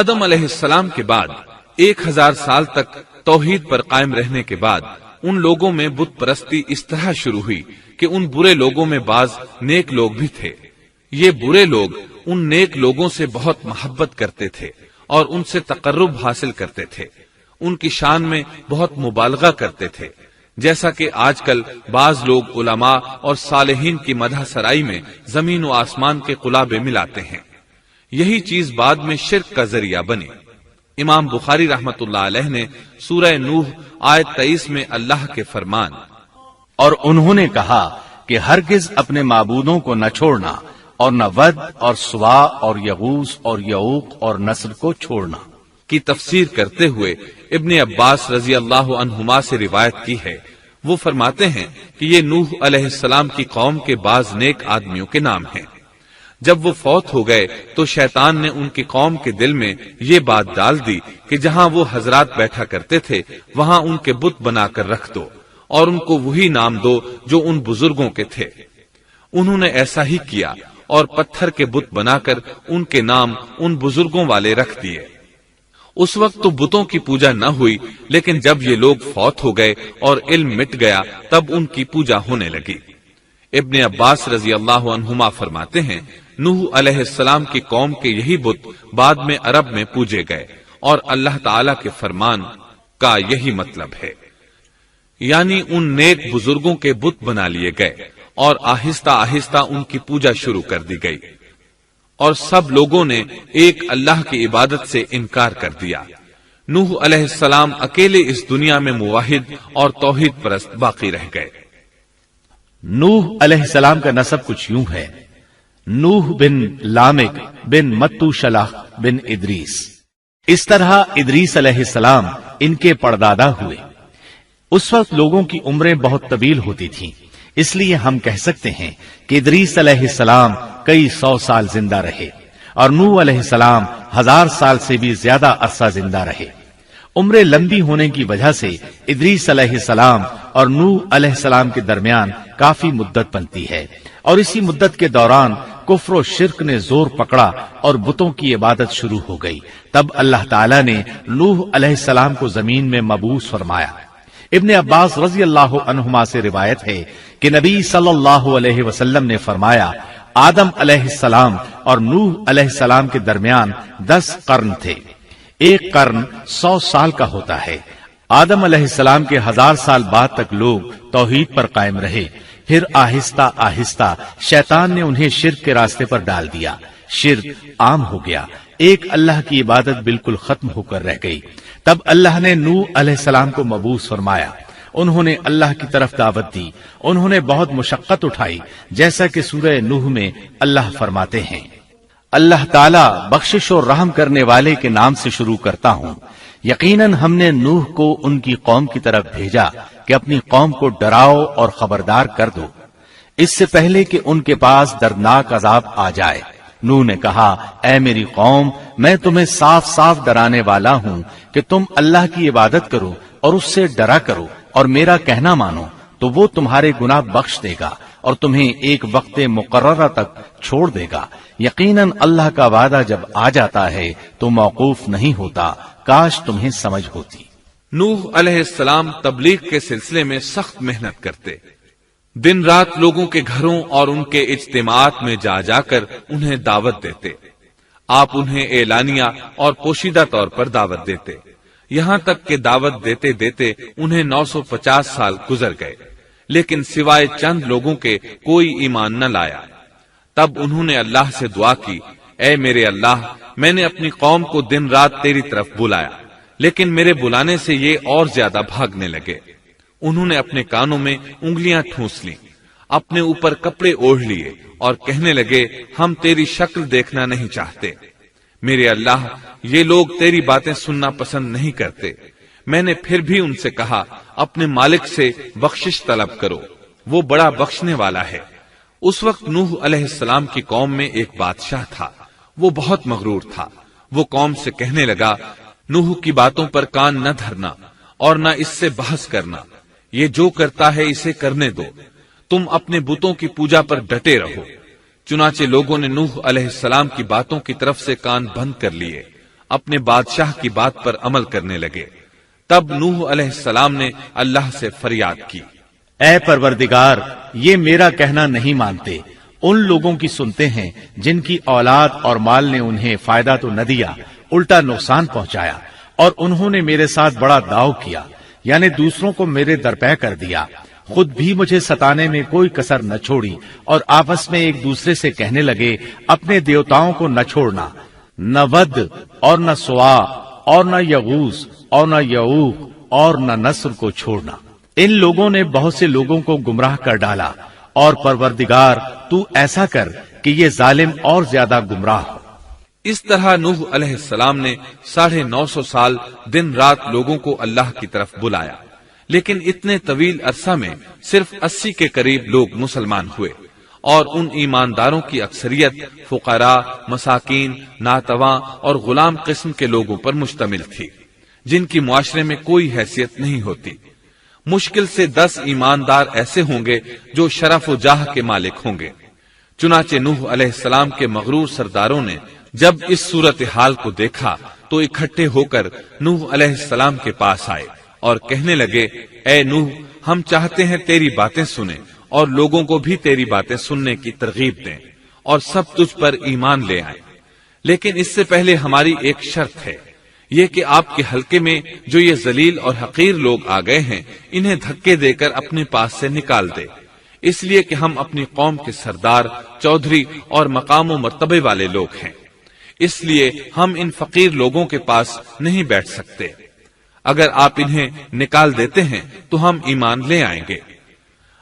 آدم علیہ السلام کے بعد 1000 سال تک توحید پر قائم رہنے کے بعد ان لوگوں میں بت پرستی اس طرح شروع ہوئی کہ ان برے لوگوں میں بعض نیک لوگ بھی تھے۔ یہ برے لوگ ان نیک لوگوں سے بہت محبت کرتے تھے اور ان سے تقرب حاصل کرتے تھے، ان کی شان میں بہت مبالغہ کرتے تھے، جیسا کہ آج کل بعض لوگ علماء اور صالحین کی مدح سرائی میں زمین و آسمان کے قلابے ملاتے ہیں۔ یہی چیز بعد میں شرک کا ذریعہ بنی۔ امام بخاری رحمت اللہ علیہ نے سورہ نوح آیت 23 میں اللہ کے فرمان اور انہوں نے کہا کہ ہرگز اپنے معبودوں کو نہ چھوڑنا اور نہ ود اور سوا اور یغوث اور یعوق اور نصر کو چھوڑنا کی تفسیر کرتے ہوئے ابن عباس رضی اللہ عنہما سے روایت کی ہے۔ وہ فرماتے ہیں کہ یہ نوح علیہ السلام کی قوم کے بعض نیک آدمیوں کے نام ہیں۔ جب وہ فوت ہو گئے تو شیطان نے ان کی قوم کے دل میں یہ بات ڈال دی کہ جہاں وہ حضرات بیٹھا کرتے تھے وہاں ان کے بت بنا کر رکھ دو اور ان کو وہی نام دو جو ان بزرگوں کے تھے۔ انہوں نے ایسا ہی کیا اور پتھر کے بت بنا کر ان کے نام ان بزرگوں والے رکھ دیے۔ اس وقت تو بتوں کی پوجا نہ ہوئی، لیکن جب یہ لوگ فوت ہو گئے اور علم مٹ گیا تب ان کی پوجا ہونے لگی۔ ابن عباس رضی اللہ عنہما فرماتے ہیں نوح علیہ السلام کی قوم کے یہی بت بعد میں عرب میں پوجے گئے اور اللہ تعالی کے فرمان کا یہی مطلب ہے، یعنی ان نیک بزرگوں کے بت بنا لیے گئے اور آہستہ آہستہ ان کی پوجا شروع کر دی گئی اور سب لوگوں نے ایک اللہ کی عبادت سے انکار کر دیا۔ نوح علیہ السلام اکیلے اس دنیا میں موحد اور توحید پرست باقی رہ گئے۔ نوح علیہ السلام کا نسب کچھ یوں ہے: نوح بن لامک بن متو شلح بن ادریس۔ اس طرح ادریس علیہ السلام ان کے پردادا ہوئے۔ اس وقت لوگوں کی عمریں بہت طویل ہوتی تھیں، اس لیے ہم کہہ سکتے ہیں کہ ادریس علیہ السلام کئی 100 سال زندہ رہے اور نوح علیہ السلام 1000 سال سے بھی زیادہ عرصہ زندہ رہے۔ عمریں لمبی ہونے کی وجہ سے ادریس علیہ السلام اور نوح علیہ السلام کے درمیان کافی مدت بنتی ہے، اور اسی مدت کے دوران کفر و شرک نے زور پکڑا اور بتوں کی عبادت شروع ہو گئی۔ تب اللہ تعالیٰ نے نوح علیہ السلام کو زمین میں مبعوث فرمایا۔ ابن عباس رضی اللہ عنہما سے روایت ہے کہ نبی صلی اللہ علیہ وسلم نے فرمایا آدم علیہ السلام اور نوح علیہ السلام کے درمیان 10 قرن تھے۔ ایک قرن 100 سال کا ہوتا ہے۔ آدم علیہ السلام کے 1000 سال بعد تک لوگ توحید پر قائم رہے، پھر آہستہ آہستہ شیطان نے انہیں شرک کے راستے پر ڈال دیا، شرک عام ہو گیا، ایک اللہ کی عبادت بالکل ختم ہو کر رہ گئی۔ تب اللہ نے نوح علیہ السلام کو مبعوث فرمایا، انہوں نے اللہ کی طرف دعوت دی، انہوں نے بہت مشقت اٹھائی، جیسا کہ سورہ نوح میں اللہ فرماتے ہیں اللہ تعالیٰ بخشش اور رحم کرنے والے کے نام سے شروع کرتا ہوں۔ یقیناً ہم نے نوح کو ان کی قوم کی طرف بھیجا کہ اپنی قوم کو ڈراؤ اور خبردار کر دو، اس سے پہلے کہ ان کے پاس دردناک عذاب آ جائے۔ نوح نے کہا اے میری قوم، میں تمہیں صاف صاف ڈرانے والا ہوں کہ تم اللہ کی عبادت کرو اور اس سے ڈرا کرو اور میرا کہنا مانو، تو وہ تمہارے گناہ بخش دے گا اور تمہیں ایک وقت مقررہ تک چھوڑ دے گا۔ یقیناً اللہ کا وعدہ جب آ جاتا ہے تو موقوف نہیں ہوتا، کاش تمہیں سمجھ ہوتی۔ نوح علیہ السلام تبلیغ کے سلسلے میں سخت محنت کرتے، دن رات لوگوں کے گھروں اور ان کے اجتماعات میں جا جا کر انہیں دعوت دیتے۔ آپ انہیں اعلانیہ اور پوشیدہ طور پر دعوت دیتے، یہاں تک کہ دعوت دیتے دیتے انہیں 950 سال گزر گئے، لیکن سوائے چند لوگوں کے کوئی ایمان نہ لایا۔ تب انہوں نے اللہ سے دعا کی اے میرے اللہ، میں نے اپنی قوم کو دن رات تیری طرف بلایا، لیکن میرے بلانے سے یہ اور زیادہ بھاگنے لگے۔ انہوں نے اپنے کانوں میں انگلیاں ٹھونس لیں، اپنے اوپر کپڑے اوڑھ لیے اور کہنے لگے ہم تیری شکل دیکھنا نہیں چاہتے۔ میرے اللہ، یہ لوگ تیری باتیں سننا پسند نہیں کرتے۔ میں نے پھر بھی ان سے کہا اپنے مالک سے بخشش طلب کرو، وہ بڑا بخشنے والا ہے۔ اس وقت نوح علیہ السلام کی قوم میں ایک بادشاہ تھا، وہ بہت مغرور تھا۔ وہ قوم سے کہنے لگا نوح کی باتوں پر کان نہ دھرنا اور نہ اس سے بحث کرنا، یہ جو کرتا ہے اسے کرنے دو، تم اپنے بتوں کی پوجا پر ڈٹے رہو۔ چنانچہ لوگوں نے نوح علیہ السلام کی باتوں کی طرف سے کان بند کر لیے۔ اپنے بادشاہ کی بات پر عمل کرنے لگے۔ تب نوح علیہ السلام نے اللہ سے فریاد کی، اے پروردگار، یہ میرا کہنا نہیں مانتے، ان لوگوں کی سنتے ہیں جن کی اولاد اور مال نے انہیں فائدہ تو نہ دیا، الٹا نقصان پہنچایا، اور انہوں نے میرے ساتھ بڑا داؤ کیا، یعنی دوسروں کو میرے درپے کر دیا، خود بھی مجھے ستانے میں کوئی کسر نہ چھوڑی، اور آپس میں ایک دوسرے سے کہنے لگے اپنے دیوتاؤں کو نہ چھوڑنا، نہ ود اور نہ سوا اور نہ یغوث اور نہ یعوق اور نہ نصر کو چھوڑنا۔ ان لوگوں نے بہت سے لوگوں کو گمراہ کر ڈالا، اور پروردگار تو ایسا کر کہ یہ ظالم اور زیادہ گمراہ ہو۔ اس طرح نوح علیہ السلام نے 950 سال دن رات لوگوں کو اللہ کی طرف بلایا، لیکن اتنے طویل عرصہ میں صرف 80 کے قریب لوگ مسلمان ہوئے، اور ان ایمانداروں کی اکثریت فقراء، مساکین، ناتواں اور غلام قسم کے لوگوں پر مشتمل تھی، جن کی معاشرے میں کوئی حیثیت نہیں ہوتی۔ مشکل سے 10 ایماندار ایسے ہوں گے جو شرف و جاہ کے مالک ہوں گے۔ چنانچہ نوح علیہ السلام کے مغرور سرداروں نے جب اس صورتحال کو دیکھا تو اکٹھے ہو کر نوح علیہ السلام کے پاس آئے اور کہنے لگے، اے نوح، ہم چاہتے ہیں تیری باتیں سنیں اور لوگوں کو بھی تیری باتیں سننے کی ترغیب دیں اور سب تجھ پر ایمان لے آئیں، لیکن اس سے پہلے ہماری ایک شرط ہے، یہ کہ آپ کے حلقے میں جو یہ ذلیل اور حقیر لوگ آ گئے ہیں انہیں دھکے دے کر اپنے پاس سے نکال دے، اس لیے کہ ہم اپنی قوم کے سردار، چودھری اور مقام و مرتبے والے لوگ ہیں، اس لیے ہم ان فقیر لوگوں کے پاس نہیں بیٹھ سکتے۔ اگر آپ انہیں نکال دیتے ہیں تو ہم ایمان لے آئیں گے۔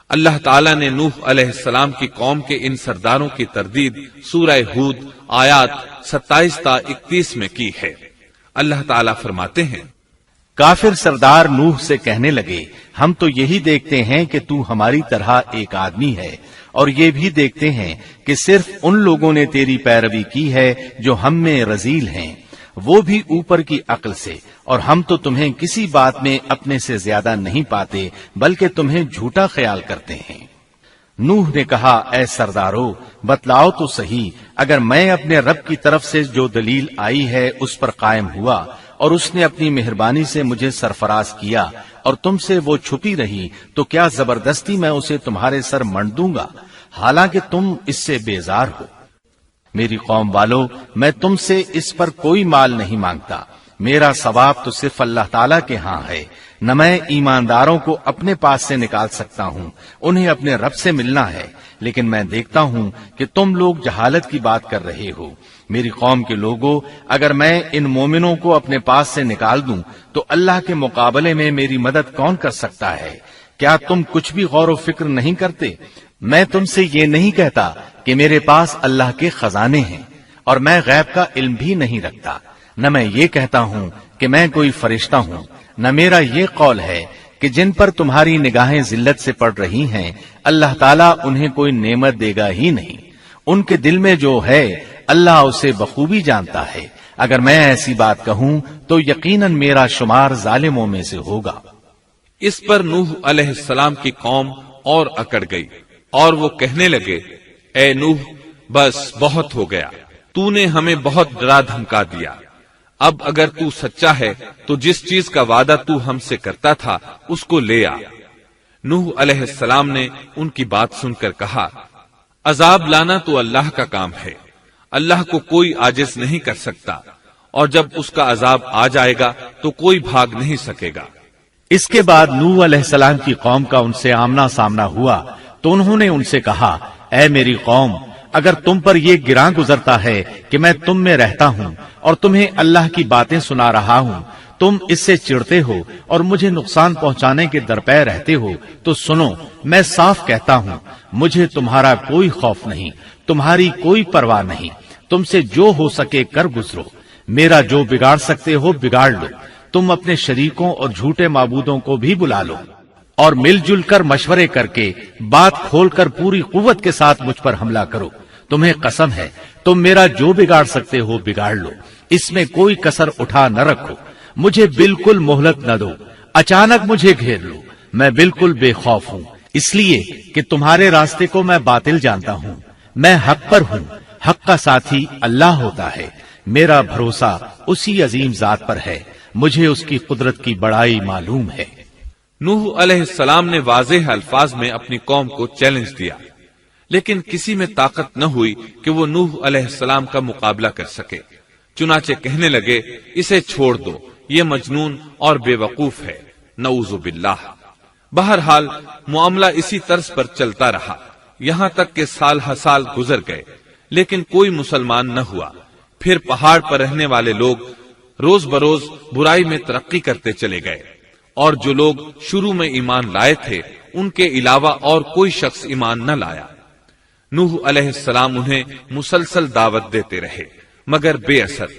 اللہ تعالیٰ نے نوح علیہ السلام کی قوم کے ان سرداروں کی تردید سورہ ہود آیات 27 تا 31 میں کی ہے۔ اللہ تعالیٰ فرماتے ہیں، کافر سردار نوح سے کہنے لگے، ہم تو یہی دیکھتے ہیں کہ تو ہماری طرح ایک آدمی ہے، اور یہ بھی دیکھتے ہیں کہ صرف ان لوگوں نے تیری پیروی کی ہے جو ہم میں رذیل ہیں، وہ بھی اوپر کی عقل سے، اور ہم تو تمہیں کسی بات میں اپنے سے زیادہ نہیں پاتے بلکہ تمہیں جھوٹا خیال کرتے ہیں۔ نوح نے کہا، اے سردارو، بتلاؤ تو صحیح، اگر میں اپنے رب کی طرف سے جو دلیل آئی ہے اس پر قائم ہوا اور اس نے اپنی مہربانی سے مجھے سرفراز کیا اور تم سے وہ چھپی رہی، تو کیا زبردستی میں اسے تمہارے سر منڈ دوں گا، حالانکہ تم اس سے بیزار ہو؟ میری قوم والو، میں تم سے اس پر کوئی مال نہیں مانگتا، میرا ثواب تو صرف اللہ تعالیٰ کے ہاں ہے، نہ میں ایمانداروں کو اپنے پاس سے نکال سکتا ہوں، انہیں اپنے رب سے ملنا ہے، لیکن میں دیکھتا ہوں کہ تم لوگ جہالت کی بات کر رہے ہو۔ میری قوم کے لوگوں، اگر میں ان مومنوں کو اپنے پاس سے نکال دوں تو اللہ کے مقابلے میں میری مدد کون کر سکتا ہے؟ کیا تم کچھ بھی غور و فکر نہیں کرتے؟ میں تم سے یہ نہیں کہتا کہ میرے پاس اللہ کے خزانے ہیں اور میں غیب کا علم بھی نہیں رکھتا، نہ میں یہ کہتا ہوں کہ میں کوئی فرشتہ ہوں، نہ میرا یہ قول ہے کہ جن پر تمہاری نگاہیں ذلت سے پڑ رہی ہیں اللہ تعالیٰ انہیں کوئی نعمت دے گا ہی نہیں، ان کے دل میں جو ہے اللہ اسے بخوبی جانتا ہے، اگر میں ایسی بات کہوں تو یقیناً میرا شمار ظالموں میں سے ہوگا۔ اس پر نوح علیہ السلام کی قوم اور اکڑ گئی اور وہ کہنے لگے، اے نوح، بس بہت ہو گیا، تو نے ہمیں بہت ڈرا دھمکا دیا، اب اگر تو سچا ہے تو جس چیز کا وعدہ تو ہم سے کرتا تھا اس کو لے آ۔ نوح علیہ السلام نے ان کی بات سن کر کہا، عذاب لانا تو اللہ کا کام ہے، اللہ کو کوئی عاجز نہیں کر سکتا، اور جب اس کا عذاب آ جائے گا تو کوئی بھاگ نہیں سکے گا۔ اس کے بعد نوح علیہ السلام کی قوم کا ان سے آمنا سامنا ہوا تو انہوں نے ان سے کہا، اے میری قوم، اگر تم پر یہ گراں گزرتا ہے کہ میں تم میں رہتا ہوں اور تمہیں اللہ کی باتیں سنا رہا ہوں، تم اس سے چڑھتے ہو اور مجھے نقصان پہنچانے کے درپے رہتے ہو، تو سنو، میں صاف کہتا ہوں، مجھے تمہارا کوئی خوف نہیں، تمہاری کوئی پرواہ نہیں، تم سے جو ہو سکے کر گزرو، میرا جو بگاڑ سکتے ہو بگاڑ لو، تم اپنے شریکوں اور جھوٹے معبودوں کو بھی بلا لو اور مل جل کر مشورے کر کے بات کھول کر پوری قوت کے ساتھ مجھ پر حملہ کرو، تمہیں قسم ہے تم میرا جو بگاڑ سکتے ہو بگاڑ لو، اس میں کوئی کسر اٹھا نہ رکھو، مجھے بالکل مہلت نہ دو، اچانک مجھے گھیر لو، میں بالکل بے خوف ہوں، اس لیے کہ تمہارے راستے کو میں باطل جانتا ہوں، میں حق پر ہوں، حق کا ساتھی اللہ ہوتا ہے، میرا بھروسہ اسی عظیم ذات پر ہے، مجھے اس کی قدرت کی بڑائی معلوم ہے۔ نوح علیہ السلام نے واضح الفاظ میں اپنی قوم کو چیلنج دیا، لیکن کسی میں طاقت نہ ہوئی کہ وہ نوح علیہ السلام کا مقابلہ کر سکے۔ چنانچہ کہنے لگے، اسے چھوڑ دو، یہ مجنون اور بے وقوف ہے، نعوذ باللہ۔ بہرحال معاملہ اسی طرز پر چلتا رہا، یہاں تک کہ سال ہر سال گزر گئے، لیکن کوئی مسلمان نہ ہوا۔ پھر پہاڑ پر رہنے والے لوگ روز بروز برائی میں ترقی کرتے چلے گئے، اور جو لوگ شروع میں ایمان لائے تھے ان کے علاوہ اور کوئی شخص ایمان نہ لایا۔ نوح علیہ السلام انہیں مسلسل دعوت دیتے رہے مگر بے اثر،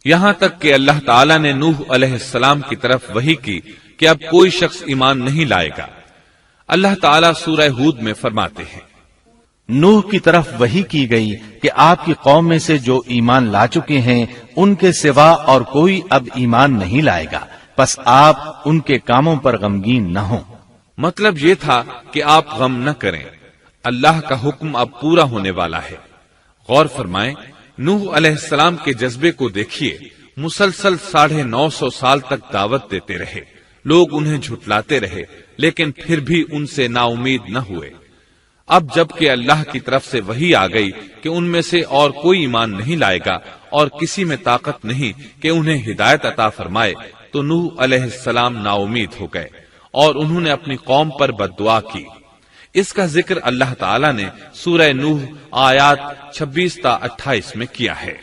یہاں تک کہ اللہ تعالیٰ نے نوح علیہ السلام کی طرف وحی کی کہ اب کوئی شخص ایمان نہیں لائے گا۔ اللہ تعالیٰ سورہ ہود میں فرماتے ہیں، نوح کی طرف وحی کی گئی کہ آپ کی قوم میں سے جو ایمان لا چکے ہیں ان کے سوا اور کوئی اب ایمان نہیں لائے گا، پس آپ ان کے کاموں پر غمگین نہ ہوں۔ مطلب یہ تھا کہ آپ غم نہ کریں، اللہ کا حکم اب پورا ہونے والا ہے۔ غور فرمائیں، نوح علیہ السلام کے جذبے کو دیکھیے، مسلسل 950 سال تک دعوت دیتے رہے، لوگ انہیں جھٹلاتے رہے، لیکن پھر بھی ان سے نا امید نہ ہوئے۔ اب جب کہ اللہ کی طرف سے وحی آ گئی کہ ان میں سے اور کوئی ایمان نہیں لائے گا اور کسی میں طاقت نہیں کہ انہیں ہدایت عطا فرمائے، تو نوح علیہ السلام نا امید ہو گئے اور انہوں نے اپنی قوم پر بد دعا کی۔ اس کا ذکر اللہ تعالیٰ نے سورہ نوح آیات 26 تا 28 میں کیا ہے۔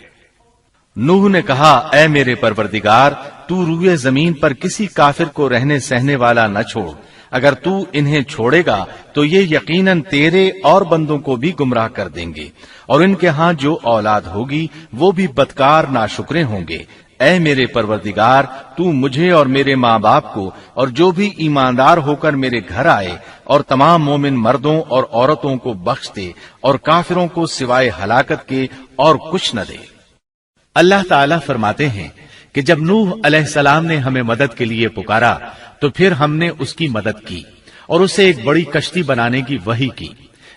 نوح نے کہا، اے میرے پروردگار، تو روئے زمین پر کسی کافر کو رہنے سہنے والا نہ چھوڑ، اگر تو انہیں چھوڑے گا تو یہ یقیناً تیرے اور بندوں کو بھی گمراہ کر دیں گے، اور ان کے ہاں جو اولاد ہوگی وہ بھی بدکار ناشکرے ہوں گے۔ اے میرے پروردگار، تو مجھے اور میرے ماں باپ کو اور جو بھی ایماندار ہو کر میرے گھر آئے اور تمام مومن مردوں اور عورتوں کو بخش دے، اور کافروں کو سوائے ہلاکت کے اور کچھ نہ دے۔ اللہ تعالیٰ فرماتے ہیں کہ جب نوح علیہ السلام نے ہمیں مدد کے لیے پکارا تو پھر ہم نے اس کی مدد کی اور اسے ایک بڑی کشتی بنانے کی وحی کی،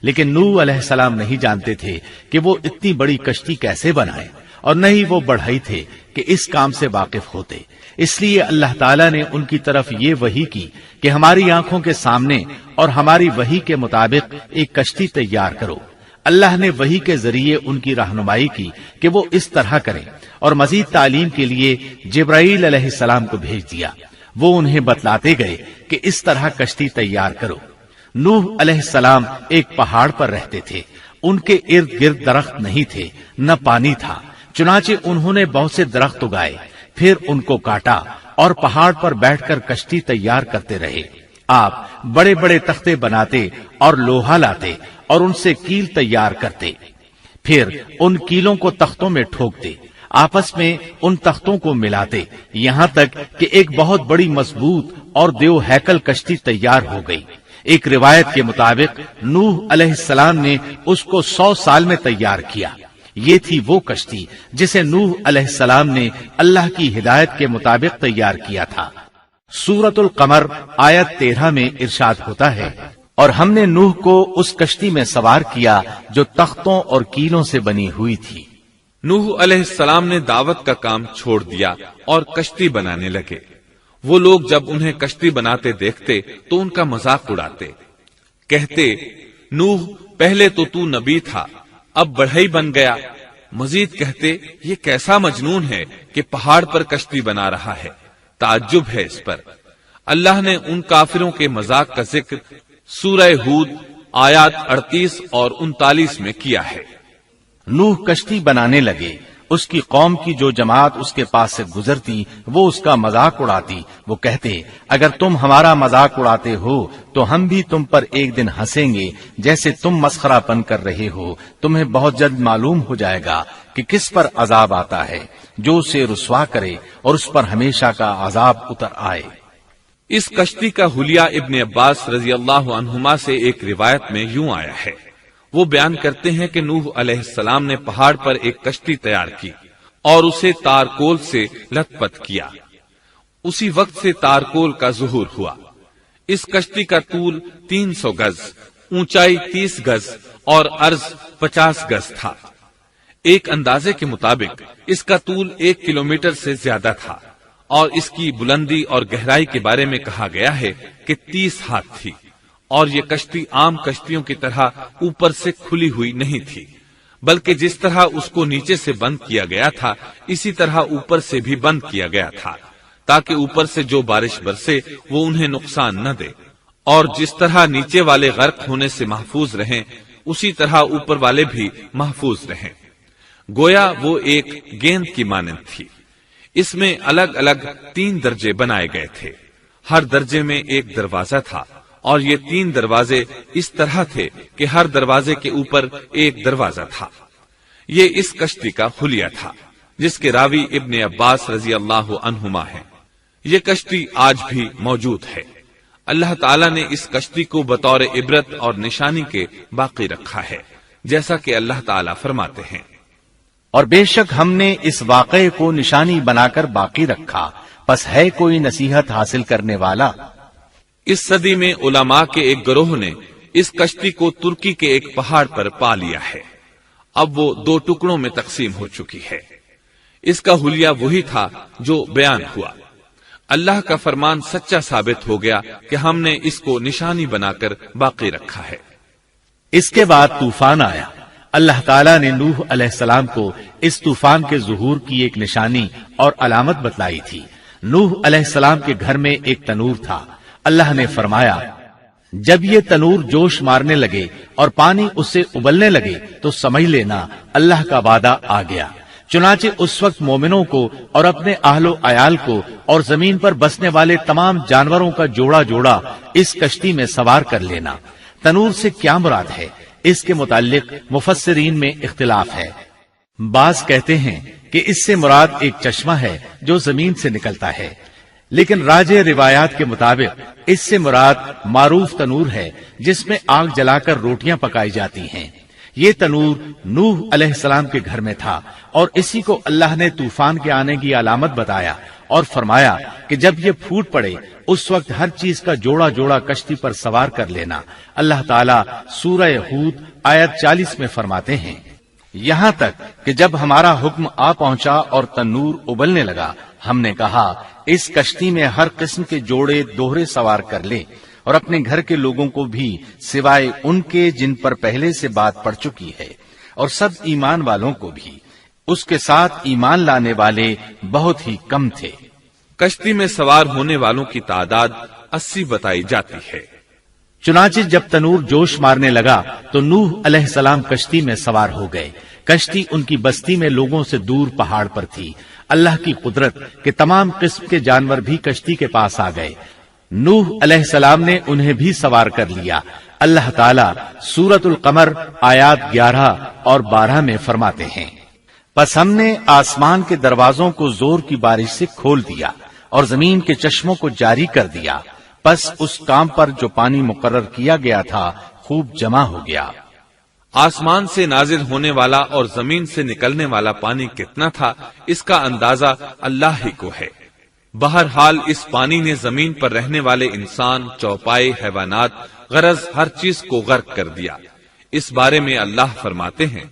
لیکن نوح علیہ السلام نہیں جانتے تھے کہ وہ اتنی بڑی کشتی کیسے بنائے، اور نہ ہی وہ بڑھئی تھے کہ اس کام سے واقف ہوتے۔ اس لیے اللہ تعالیٰ نے ان کی طرف یہ وحی کی کہ ہماری آنکھوں کے سامنے اور ہماری وحی کے مطابق ایک کشتی تیار کرو۔ اللہ نے وحی کے ذریعے ان کی رہنمائی کی کہ وہ اس طرح کریں، اور مزید تعلیم کے لیے جبرائیل علیہ السلام کو بھیج دیا۔ وہ انہیں بتلاتے گئے کہ اس طرح کشتی تیار کرو۔ نوح علیہ السلام ایک پہاڑ پر رہتے تھے، ان کے ارد گرد درخت نہیں تھے، نہ پانی تھا، چنانچہ انہوں نے بہت سے درخت اگائے، پھر ان کو کاٹا اور پہاڑ پر بیٹھ کر کشتی تیار کرتے رہے۔ آپ بڑے بڑے تختے بناتے اور لوہا لاتے اور ان سے کیل تیار کرتے، پھر ان کیلوں کو تختوں میں ٹھوکتے، آپس میں ان تختوں کو ملاتے، یہاں تک کہ ایک بہت بڑی مضبوط اور دیو ہیکل کشتی تیار ہو گئی۔ ایک روایت کے مطابق نوح علیہ السلام نے اس کو 100 سال میں تیار کیا۔ یہ تھی وہ کشتی جسے نوح علیہ السلام نے اللہ کی ہدایت کے مطابق تیار کیا تھا۔ سورۃ القمر آیت 13 میں ارشاد ہوتا ہے، اور ہم نے نوح کو اس کشتی میں سوار کیا جو تختوں اور کیلوں سے بنی ہوئی تھی۔ نوح علیہ السلام نے دعوت کا کام چھوڑ دیا اور کشتی بنانے لگے۔ وہ لوگ جب انہیں کشتی بناتے دیکھتے تو ان کا مذاق اڑاتے، کہتے، نوح پہلے تو نبی تھا، اب بڑھئی بن گیا۔ مزید کہتے، یہ کیسا مجنون ہے کہ پہاڑ پر کشتی بنا رہا ہے، تعجب ہے اس پر۔ اللہ نے ان کافروں کے مذاق کا ذکر سورہ ہود آیات 38 اور 39 میں کیا ہے۔ نوح کشتی بنانے لگے، اس کی قوم کی جو جماعت اس کے پاس سے گزرتی وہ اس کا مذاق اڑاتی۔ وہ کہتے، اگر تم ہمارا مذاق اڑاتے ہو تو ہم بھی تم پر ایک دن ہنسیں گے جیسے تم مسخرہ پن کر رہے ہو۔ تمہیں بہت جلد معلوم ہو جائے گا کہ کس پر عذاب آتا ہے، جو اسے رسوا کرے اور اس پر ہمیشہ کا عذاب اتر آئے۔ اس کشتی کا حلیہ ابن عباس رضی اللہ عنہما سے ایک روایت میں یوں آیا ہے۔ وہ بیان کرتے ہیں کہ نوح علیہ السلام نے پہاڑ پر ایک کشتی تیار کی اور اسے تارکول سے لت پت کیا۔ اسی وقت سے تارکول کا ظہور ہوا۔ اس کشتی کا طول 300 گز، اونچائی 30 گز اور عرض 50 گز تھا۔ ایک اندازے کے مطابق اس کا طول 1 کلومیٹر سے زیادہ تھا اور اس کی بلندی اور گہرائی کے بارے میں کہا گیا ہے کہ 30 ہاتھ تھی، اور یہ کشتی عام کشتیوں کی طرح اوپر سے کھلی ہوئی نہیں تھی، بلکہ جس طرح اس کو نیچے سے بند کیا گیا تھا اسی طرح اوپر سے بھی بند کیا گیا تھا، تاکہ اوپر سے جو بارش برسے وہ انہیں نقصان نہ دے، اور جس طرح نیچے والے غرق ہونے سے محفوظ رہیں اسی طرح اوپر والے بھی محفوظ رہیں۔ گویا وہ ایک گیند کی مانند تھی۔ اس میں الگ الگ 3 درجے بنائے گئے تھے، ہر درجے میں ایک دروازہ تھا، اور یہ 3 دروازے اس طرح تھے کہ ہر دروازے کے اوپر ایک دروازہ تھا۔ یہ اس کشتی کا حلیہ تھا جس کے راوی ابن عباس رضی اللہ عنہما ہیں۔ یہ کشتی آج بھی موجود ہے۔ اللہ تعالیٰ نے اس کشتی کو بطور عبرت اور نشانی کے باقی رکھا ہے، جیسا کہ اللہ تعالیٰ فرماتے ہیں، اور بے شک ہم نے اس واقعے کو نشانی بنا کر باقی رکھا، پس ہے کوئی نصیحت حاصل کرنے والا۔ اس صدی میں علماء کے ایک گروہ نے اس کشتی کو ترکی کے ایک پہاڑ پر پا لیا ہے۔ اب وہ 2 ٹکڑوں میں تقسیم ہو چکی ہے۔ اس کا حلیہ وہی تھا جو بیان ہوا۔ اللہ کا فرمان سچا ثابت ہو گیا کہ ہم نے اس کو نشانی بنا کر باقی رکھا ہے۔ اس کے بعد طوفان آیا۔ اللہ تعالیٰ نے نوح علیہ السلام کو اس طوفان کے ظہور کی ایک نشانی اور علامت بتلائی تھی۔ نوح علیہ السلام کے گھر میں ایک تنور تھا۔ اللہ نے فرمایا، جب یہ تنور جوش مارنے لگے اور پانی اس سے ابلنے لگے تو سمجھ لینا اللہ کا وعدہ آ گیا۔ چنانچہ اس وقت مومنوں کو اور اپنے اہل و عیال کو اور زمین پر بسنے والے تمام جانوروں کا جوڑا جوڑا اس کشتی میں سوار کر لینا۔ تنور سے کیا مراد ہے، اس کے متعلق مفسرین میں اختلاف ہے۔ بعض کہتے ہیں کہ اس سے مراد ایک چشمہ ہے جو زمین سے نکلتا ہے، لیکن راجح روایات کے مطابق اس سے مراد معروف تنور ہے جس میں آگ جلا کر روٹیاں پکائی جاتی ہیں۔ یہ تنور نوح علیہ السلام کے گھر میں تھا، اور اسی کو اللہ نے طوفان کے آنے کی علامت بتایا اور فرمایا کہ جب یہ پھوٹ پڑے اس وقت ہر چیز کا جوڑا جوڑا کشتی پر سوار کر لینا۔ اللہ تعالیٰ سورہ ہود آیت 40 میں فرماتے ہیں، یہاں تک کہ جب ہمارا حکم آ پہنچا اور تنور ابلنے لگا، ہم نے کہا اس کشتی میں ہر قسم کے جوڑے دوہرے سوار کر لے، اور اپنے گھر کے لوگوں کو بھی سوائے ان کے جن پر پہلے سے بات پڑ چکی ہے، اور سب ایمان والوں کو بھی۔ اس کے ساتھ ایمان لانے والے بہت ہی کم تھے۔ کشتی میں سوار ہونے والوں کی تعداد 80 بتائی جاتی ہے۔ چنانچہ جب تنور جوش مارنے لگا تو نوح علیہ السلام کشتی میں سوار ہو گئے۔ کشتی ان کی بستی میں لوگوں سے دور پہاڑ پر تھی۔ اللہ کی قدرت کہ تمام قسم کے جانور بھی کشتی کے پاس آ گئے۔ نوح علیہ السلام نے انہیں بھی سوار کر لیا۔ اللہ تعالیٰ سورۃ القمر آیات 11 اور 12 میں فرماتے ہیں، پس ہم نے آسمان کے دروازوں کو زور کی بارش سے کھول دیا اور زمین کے چشموں کو جاری کر دیا، پس اس کام پر جو پانی مقرر کیا گیا تھا خوب جمع ہو گیا۔ آسمان سے نازل ہونے والا اور زمین سے نکلنے والا پانی کتنا تھا اس کا اندازہ اللہ ہی کو ہے۔ بہرحال اس پانی نے زمین پر رہنے والے انسان، چوپائے، حیوانات، غرض ہر چیز کو غرق کر دیا۔ اس بارے میں اللہ فرماتے ہیں،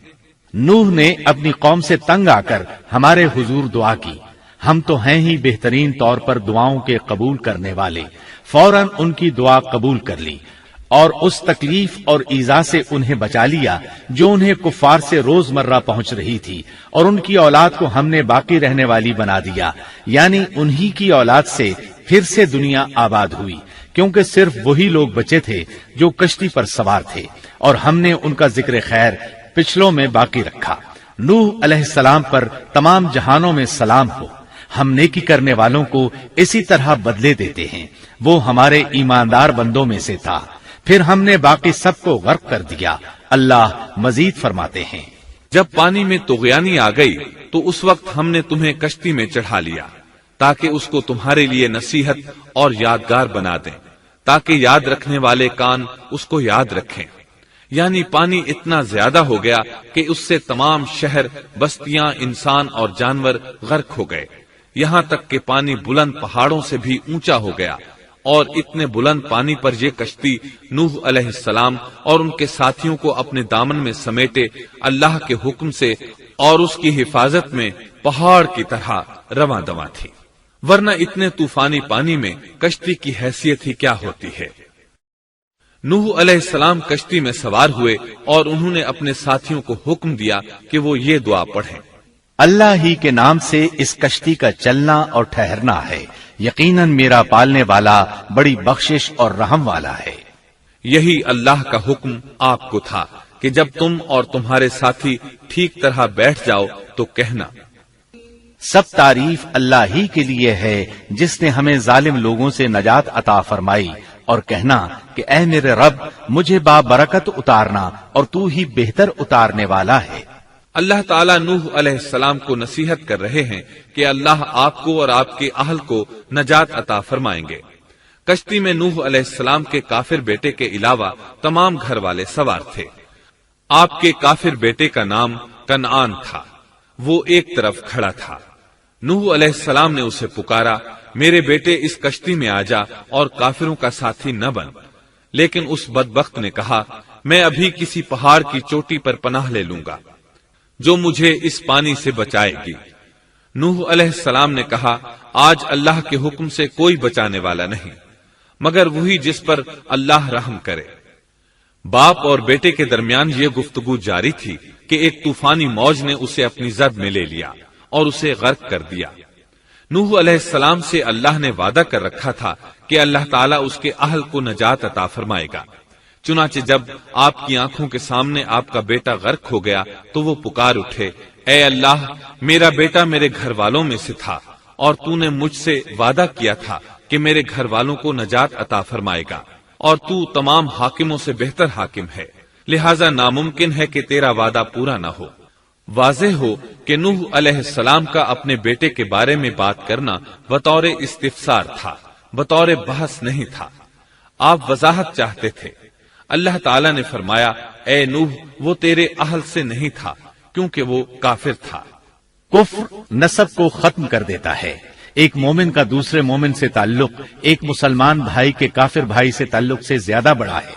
نوح نے اپنی قوم سے تنگ آ کر ہمارے حضور دعا کی، ہم تو ہیں ہی بہترین طور پر دعاؤں کے قبول کرنے والے۔ فوراً ان کی دعا قبول کر لی اور اس تکلیف اور ایذا سے انہیں بچا لیا جو انہیں کفار سے روزمرہ پہنچ رہی تھی، اور ان کی اولاد کو ہم نے باقی رہنے والی بنا دیا، یعنی انہی کی اولاد سے پھر سے دنیا آباد ہوئی، کیونکہ صرف وہی لوگ بچے تھے جو کشتی پر سوار تھے، اور ہم نے ان کا ذکر خیر پچھلوں میں باقی رکھا۔ نوح علیہ السلام پر تمام جہانوں میں سلام ہو۔ ہم نیکی کرنے والوں کو اسی طرح بدلے دیتے ہیں، وہ ہمارے ایماندار بندوں میں سے تھا، پھر ہم نے باقی سب کو غرق کر دیا۔ اللہ مزید فرماتے ہیں، جب پانی میں طغیانی آ گئی تو اس وقت ہم نے تمہیں کشتی میں چڑھا لیا تاکہ اس کو تمہارے لیے نصیحت اور یادگار بنا دیں، تاکہ یاد رکھنے والے کان اس کو یاد رکھیں۔ یعنی پانی اتنا زیادہ ہو گیا کہ اس سے تمام شہر، بستیاں، انسان اور جانور غرق ہو گئے، یہاں تک کہ پانی بلند پہاڑوں سے بھی اونچا ہو گیا، اور اتنے بلند پانی پر یہ کشتی نوح علیہ السلام اور ان کے ساتھیوں کو اپنے دامن میں سمیٹے اللہ کے حکم سے اور اس کی حفاظت میں پہاڑ کی طرح رواں دواں تھی، ورنہ اتنے طوفانی پانی میں کشتی کی حیثیت ہی کیا ہوتی ہے۔ نوح علیہ السلام کشتی میں سوار ہوئے اور انہوں نے اپنے ساتھیوں کو حکم دیا کہ وہ یہ دعا پڑھیں، اللہ ہی کے نام سے اس کشتی کا چلنا اور ٹھہرنا ہے، یقیناً میرا پالنے والا بڑی بخشش اور رحم والا ہے۔ یہی اللہ کا حکم آپ کو تھا کہ جب تم اور تمہارے ساتھی ٹھیک طرح بیٹھ جاؤ تو کہنا، سب تعریف اللہ ہی کے لیے ہے جس نے ہمیں ظالم لوگوں سے نجات عطا فرمائی، اور کہنا کہ اے میرے رب مجھے بابرکت اتارنا اور تو ہی بہتر اتارنے والا ہے۔ اللہ تعالیٰ نوح علیہ السلام کو نصیحت کر رہے ہیں کہ اللہ آپ کو اور آپ کے اہل کو نجات عطا فرمائیں گے۔ کشتی میں نوح علیہ السلام کے کافر بیٹے کے علاوہ تمام گھر والے سوار تھے۔ آپ کے کافر بیٹے کا نام کنعان تھا، وہ ایک طرف کھڑا تھا۔ نوح علیہ السلام نے اسے پکارا، میرے بیٹے اس کشتی میں آ جا اور کافروں کا ساتھی نہ بن، لیکن اس بدبخت نے کہا، میں ابھی کسی پہاڑ کی چوٹی پر پناہ لے لوں گا جو مجھے اس پانی سے بچائے گی۔ نوح علیہ السلام نے کہا، آج اللہ کے حکم سے کوئی بچانے والا نہیں مگر وہی جس پر اللہ رحم کرے۔ باپ اور بیٹے کے درمیان یہ گفتگو جاری تھی کہ ایک طوفانی موج نے اسے اپنی زد میں لے لیا اور اسے غرق کر دیا۔ نوح علیہ السلام سے اللہ نے وعدہ کر رکھا تھا کہ اللہ تعالیٰ اس کے اہل کو نجات عطا فرمائے گا۔ چنانچہ جب آپ کی آنکھوں کے سامنے آپ کا بیٹا غرق ہو گیا تو وہ پکار اٹھے، اے اللہ، میرا بیٹا میرے گھر والوں میں سے تھا اور تو نے مجھ سے وعدہ کیا تھا کہ میرے گھر والوں کو نجات عطا فرمائے گا، اور تو تمام حاکموں سے بہتر حاکم ہے، لہذا ناممکن ہے کہ تیرا وعدہ پورا نہ ہو۔ واضح ہو کہ نوح علیہ السلام کا اپنے بیٹے کے بارے میں بات کرنا بطور استفسار تھا، بطور بحث نہیں تھا۔ آپ وضاحت چاہتے تھے۔ اللہ تعالیٰ نے فرمایا، اے نوح، وہ تیرے اہل سے نہیں تھا کیونکہ وہ کافر تھا۔ کفر نسب کو ختم کر دیتا ہے۔ ایک مومن کا دوسرے مومن سے تعلق ایک مسلمان بھائی کے کافر بھائی سے تعلق سے زیادہ بڑا ہے،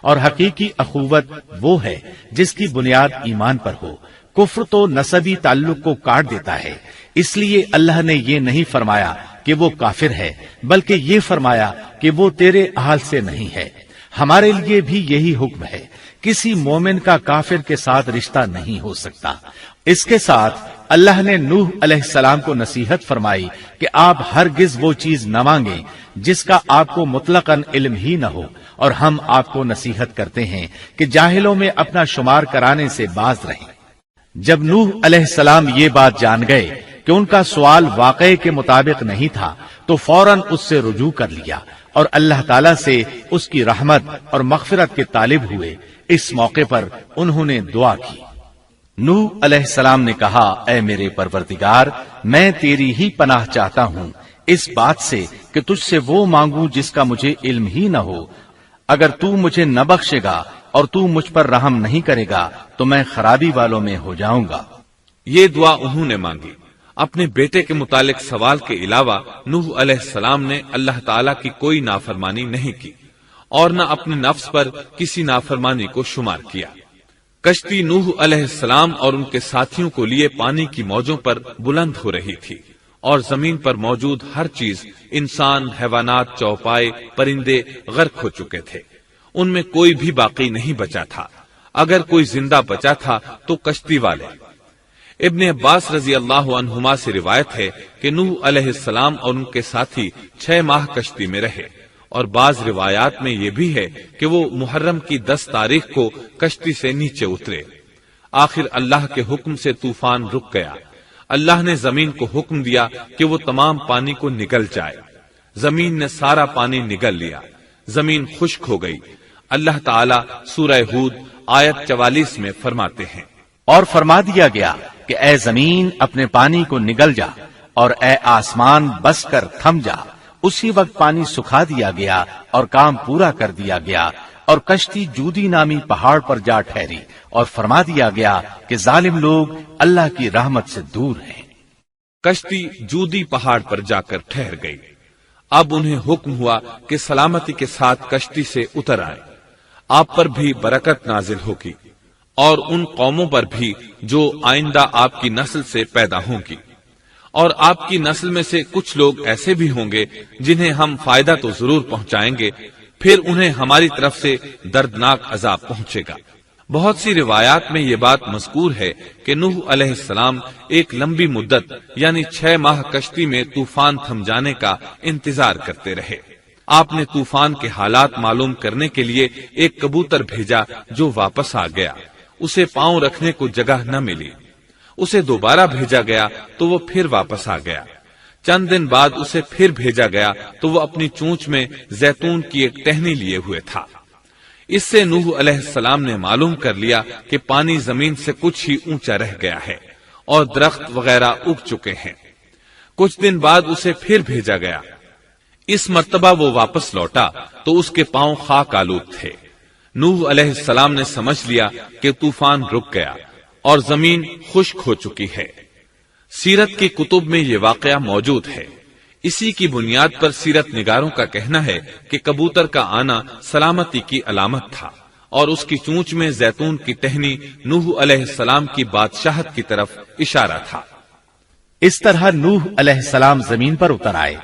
اور حقیقی اخوت وہ ہے جس کی بنیاد ایمان پر ہو۔ کفر تو نسبی تعلق کو کاٹ دیتا ہے، اس لیے اللہ نے یہ نہیں فرمایا کہ وہ کافر ہے، بلکہ یہ فرمایا کہ وہ تیرے اہل سے نہیں ہے۔ ہمارے لیے بھی یہی حکم ہے، کسی مومن کا کافر کے ساتھ رشتہ نہیں ہو سکتا۔ اس کے ساتھ اللہ نے نوح علیہ السلام کو نصیحت فرمائی کہ آپ ہرگز وہ چیز نہ مانگیں جس کا آپ کو مطلقاً علم ہی نہ ہو، اور ہم آپ کو نصیحت کرتے ہیں کہ جاہلوں میں اپنا شمار کرانے سے باز رہیں۔ جب نوح علیہ السلام یہ بات جان گئے کہ ان کا سوال واقعے کے مطابق نہیں تھا تو فوراً اس سے رجوع کر لیا اور اللہ تعالیٰ سے اس کی رحمت اور مغفرت کے طالب ہوئے۔ اس موقع پر انہوں نے دعا کی۔ نوح علیہ السلام نے کہا، اے میرے پروردگار، میں تیری ہی پناہ چاہتا ہوں اس بات سے کہ تجھ سے وہ مانگوں جس کا مجھے علم ہی نہ ہو۔ اگر تو مجھے نہ بخشے گا اور تو مجھ پر رحم نہیں کرے گا تو میں خرابی والوں میں ہو جاؤں گا۔ یہ دعا انہوں نے مانگی۔ اپنے بیٹے کے متعلق سوال کے علاوہ نوح علیہ السلام نے اللہ تعالیٰ کی کوئی نافرمانی نہیں کی اور نہ اپنے نفس پر کسی نافرمانی کو شمار کیا۔ کشتی نوح علیہ السلام اور ان کے ساتھیوں کو لیے پانی کی موجوں پر بلند ہو رہی تھی، اور زمین پر موجود ہر چیز، انسان، حیوانات، چوپائے، پرندے غرق ہو چکے تھے۔ ان میں کوئی بھی باقی نہیں بچا تھا۔ اگر کوئی زندہ بچا تھا تو کشتی والے۔ ابن عباس رضی اللہ عنہما سے روایت ہے کہ نوح علیہ السلام اور ان کے ساتھی 6 ماہ کشتی میں رہے، اور بعض روایات میں یہ بھی ہے کہ وہ محرم کی 10 تاریخ کو کشتی سے نیچے اترے۔ آخر اللہ کے حکم سے طوفان رک گیا۔ اللہ نے زمین کو حکم دیا کہ وہ تمام پانی کو نگل جائے۔ زمین نے سارا پانی نگل لیا، زمین خشک ہو گئی۔ اللہ تعالیٰ سورہ ہود آیت 44 میں فرماتے ہیں، اور فرما دیا گیا کہ اے زمین اپنے پانی کو نگل جا، اور اے آسمان بس کر تھم جا۔ اسی وقت پانی سکھا دیا گیا اور کام پورا کر دیا گیا، اور کشتی جودی نامی پہاڑ پر جا ٹھہری، اور فرما دیا گیا کہ ظالم لوگ اللہ کی رحمت سے دور ہیں۔ کشتی جودی پہاڑ پر جا کر ٹھہر گئی۔ اب انہیں حکم ہوا کہ سلامتی کے ساتھ کشتی سے اتر آئیں، آپ پر بھی برکت نازل ہوگی اور ان قوموں پر بھی جو آئندہ آپ کی نسل سے پیدا ہوں گی، اور آپ کی نسل میں سے کچھ لوگ ایسے بھی ہوں گے جنہیں ہم فائدہ تو ضرور پہنچائیں گے، پھر انہیں ہماری طرف سے دردناک عذاب پہنچے گا۔ بہت سی روایات میں یہ بات مذکور ہے کہ نوح علیہ السلام ایک لمبی مدت یعنی 6 ماہ کشتی میں طوفان تھم جانے کا انتظار کرتے رہے۔ آپ نے طوفان کے حالات معلوم کرنے کے لیے ایک کبوتر بھیجا جو واپس آ گیا، اسے پاؤں رکھنے کو جگہ نہ ملی۔ اسے دوبارہ بھیجا گیا تو وہ پھر واپس آ گیا۔ چند دن بعد اسے پھر بھیجا گیا تو وہ اپنی چونچ میں زیتون کی ایک ٹہنی لیے ہوئے تھا۔ اس سے نوح علیہ السلام نے معلوم کر لیا کہ پانی زمین سے کچھ ہی اونچا رہ گیا ہے اور درخت وغیرہ اگ چکے ہیں۔ کچھ دن بعد اسے پھر بھیجا گیا۔ اس مرتبہ وہ واپس لوٹا تو اس کے پاؤں خاک آلود تھے۔ نوح علیہ السلام نے سمجھ لیا کہ طوفان رک گیا اور زمین خشک ہو چکی ہے۔ سیرت کی کتب میں یہ واقعہ موجود ہے۔ اسی کی بنیاد پر سیرت نگاروں کا کہنا ہے کہ کبوتر کا آنا سلامتی کی علامت تھا اور اس کی چونچ میں زیتون کی ٹہنی نوح علیہ السلام کی بادشاہت کی طرف اشارہ تھا۔ اس طرح نوح علیہ السلام زمین پر اتر آئے۔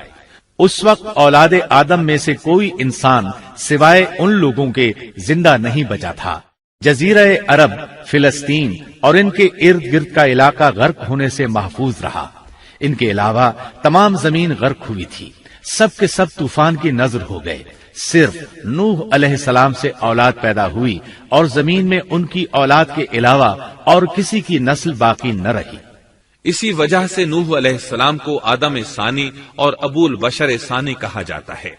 اس وقت اولاد آدم میں سے کوئی انسان سوائے ان لوگوں کے زندہ نہیں بچا تھا۔ جزیرہ عرب، فلسطین اور ان کے ارد گرد کا علاقہ غرق ہونے سے محفوظ رہا۔ ان کے علاوہ تمام زمین غرق ہوئی تھی۔ سب کے سب طوفان کی نذر ہو گئے۔ صرف نوح علیہ السلام سے اولاد پیدا ہوئی اور زمین میں ان کی اولاد کے علاوہ اور کسی کی نسل باقی نہ رہی۔ اسی وجہ سے نوح علیہ السلام کو آدم ثانی اور ابو البشر ثانی کہا جاتا ہے،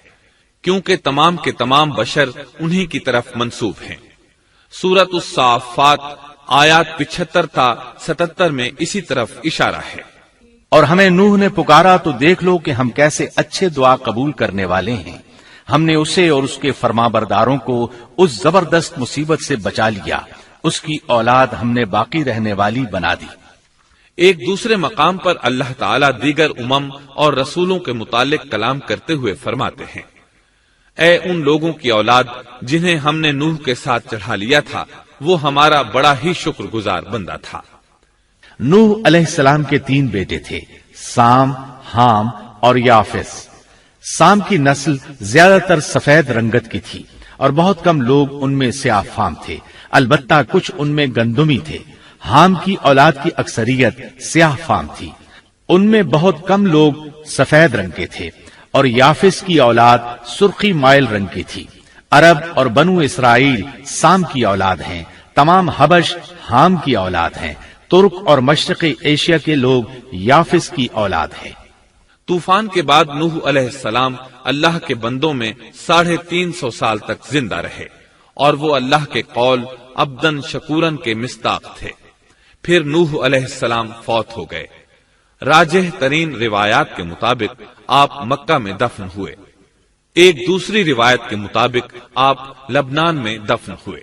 کیونکہ تمام کے تمام بشر انہی کی طرف منسوب ہیں۔ سورۃ الصافات آیات 75 تا 77 میں اسی طرف اشارہ ہے۔ اور ہمیں نوح نے پکارا تو دیکھ لو کہ ہم کیسے اچھے دعا قبول کرنے والے ہیں۔ ہم نے اسے اور اس کے فرمانبرداروں کو اس زبردست مصیبت سے بچا لیا۔ اس کی اولاد ہم نے باقی رہنے والی بنا دی۔ ایک دوسرے مقام پر اللہ تعالیٰ دیگر امم اور رسولوں کے متعلق کلام کرتے ہوئے فرماتے ہیں، اے ان لوگوں کی اولاد جنہیں ہم نے نوح کے ساتھ چڑھا لیا تھا، وہ ہمارا بڑا ہی شکر گزار بندہ تھا۔ نوح علیہ السلام کے 3 بیٹے تھے، سام، حام اور یافس۔ سام کی نسل زیادہ تر سفید رنگت کی تھی اور بہت کم لوگ ان میں سیاہ فام تھے، البتہ کچھ ان میں گندمی تھے۔ حام کی اولاد کی اکثریت سیاہ فام تھی، ان میں بہت کم لوگ سفید رنگ کے تھے، اور یافس کی اولاد سرخی مائل رنگ کی تھی۔ عرب اور بنو اسرائیل سام کی اولاد ہیں، تمام حبش حام کی اولاد ہیں، ترک اور مشرقی ایشیا کے لوگ یافس کی اولاد ہیں۔ طوفان کے بعد نوح علیہ السلام اللہ کے بندوں میں 350 سال تک زندہ رہے، اور وہ اللہ کے قول عبدن شکورن کے مصداق تھے۔ پھر نوح علیہ السلام فوت ہو گئے۔ راجح ترین روایات کے مطابق آپ مکہ میں دفن ہوئے۔ ایک دوسری روایت کے مطابق آپ لبنان میں دفن ہوئے۔